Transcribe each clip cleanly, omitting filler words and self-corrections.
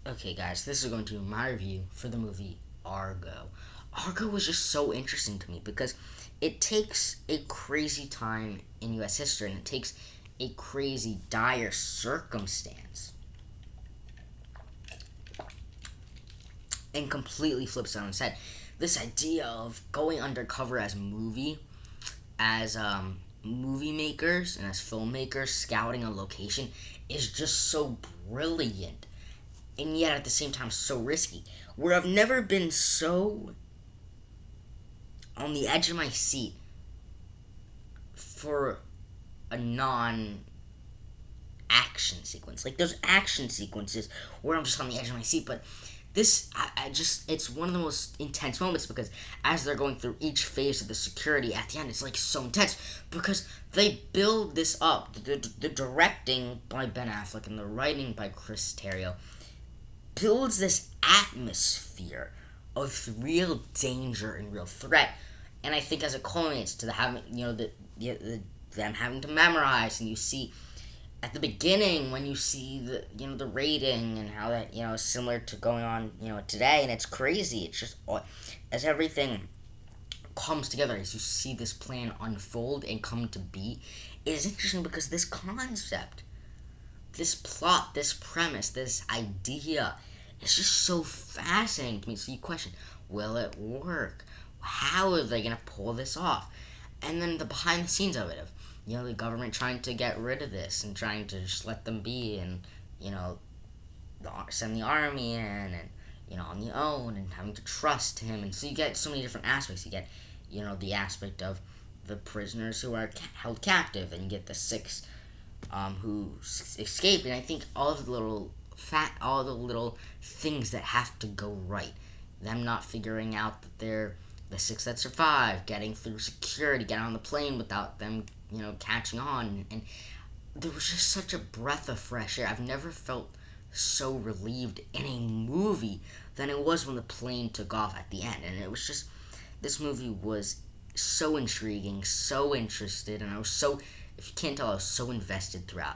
Okay, guys, this is going to be my review for the movie Argo. Argo was just so interesting to me because it takes a crazy time in U.S. history and it takes a crazy, dire circumstance and completely flips it on its head. This idea of going undercover as movie makers and as filmmakers scouting a location is just so brilliant and yet at the same time so risky. Where I've never been so on the edge of my seat for a non action sequence. Like there's action sequences where I'm just on the edge of my seat, but I just it's one of the most intense moments because as they're going through each phase of the security at the end, it's like so intense because they build this up. The directing by Ben Affleck and the writing by Chris Terrio builds this atmosphere of real danger and real threat. And I think as it culminates to the having, them having to memorize, and you see at the beginning when you see the rating and how that is similar to going on today, and it's crazy. It's just as everything comes together as you see this plan unfold and come to be. It is interesting because this concept, this plot, this premise, this idea is just so fascinating to me. So you question, will it work? How are they going to pull this off? And then the behind the scenes of it, of the government trying to get rid of this and trying to just let them be, and send the army in, and on the own, and having to trust him. And so you get so many different aspects. You get the aspect of the prisoners who are held captive, and you get the six who escaped. And I think all the little things that have to go right. Them not figuring out that they're the six that survive, getting through security, getting on the plane without them, catching on. And there was just such a breath of fresh air. I've never felt so relieved in a movie than it was when the plane took off at the end. And it was just, this movie was so intriguing, so interested, and I was so, if you can't tell, I was so invested throughout.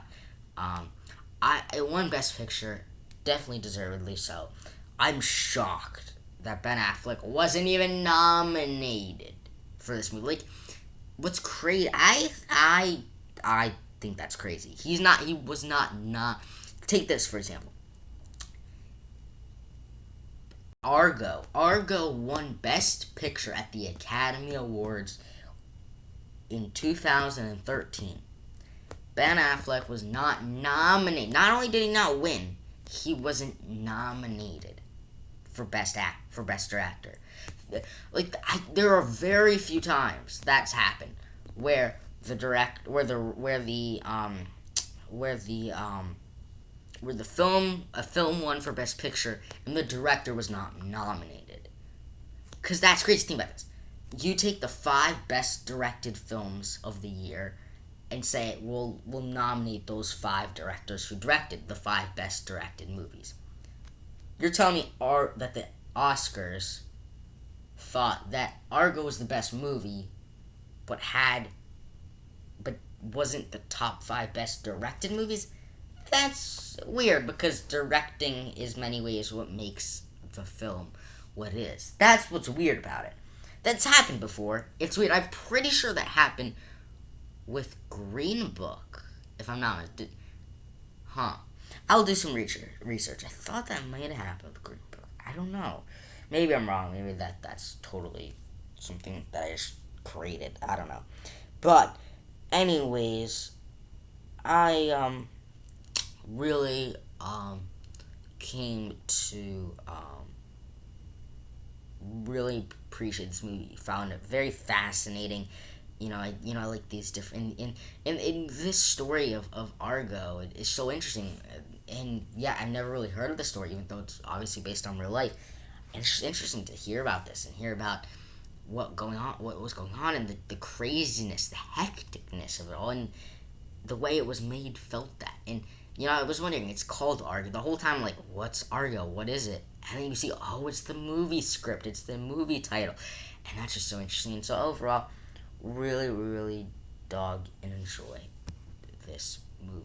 It won Best Picture, definitely deservedly so. I'm shocked that Ben Affleck wasn't even nominated for this movie. Like, what's crazy? I think that's crazy. He was not. Take this for example. Argo won Best Picture at the Academy Awards in 2013. Ben Affleck was not nominated. Not only did he not win, he wasn't nominated for best director. There are very few times that's happened where a film won for best picture and the director was not nominated. Cause that's the crazy thing about this. You take the 5 best directed films of the year and say we'll nominate those 5 directors who directed the 5 best directed movies. You're telling me that the Oscars thought that Argo was the best movie, but wasn't the top 5 best directed movies? That's weird because directing is many ways what makes the film what it is. That's what's weird about it. That's happened before. It's weird. I'm pretty sure that happened with Green Book, if I'm not mistaken. Huh. I'll do some research. I thought that might have happened with Green Book. I don't know. Maybe I'm wrong. Maybe that's totally something that I just created. I don't know. But, anyways, I really came to really appreciate this movie. Found it very fascinating. I like these different in this story of Argo. It's so interesting, and yeah, I've never really heard of the story, even though it's obviously based on real life. And it's just interesting to hear about this and hear about what was going on, and the craziness, the hecticness of it all, and the way it was made felt that. And I was wondering, it's called Argo the whole time. Like, what's Argo? What is it? And then you see, oh, it's the movie script. It's the movie title, and that's just so interesting. And so overall, really, really dog and enjoy this movie.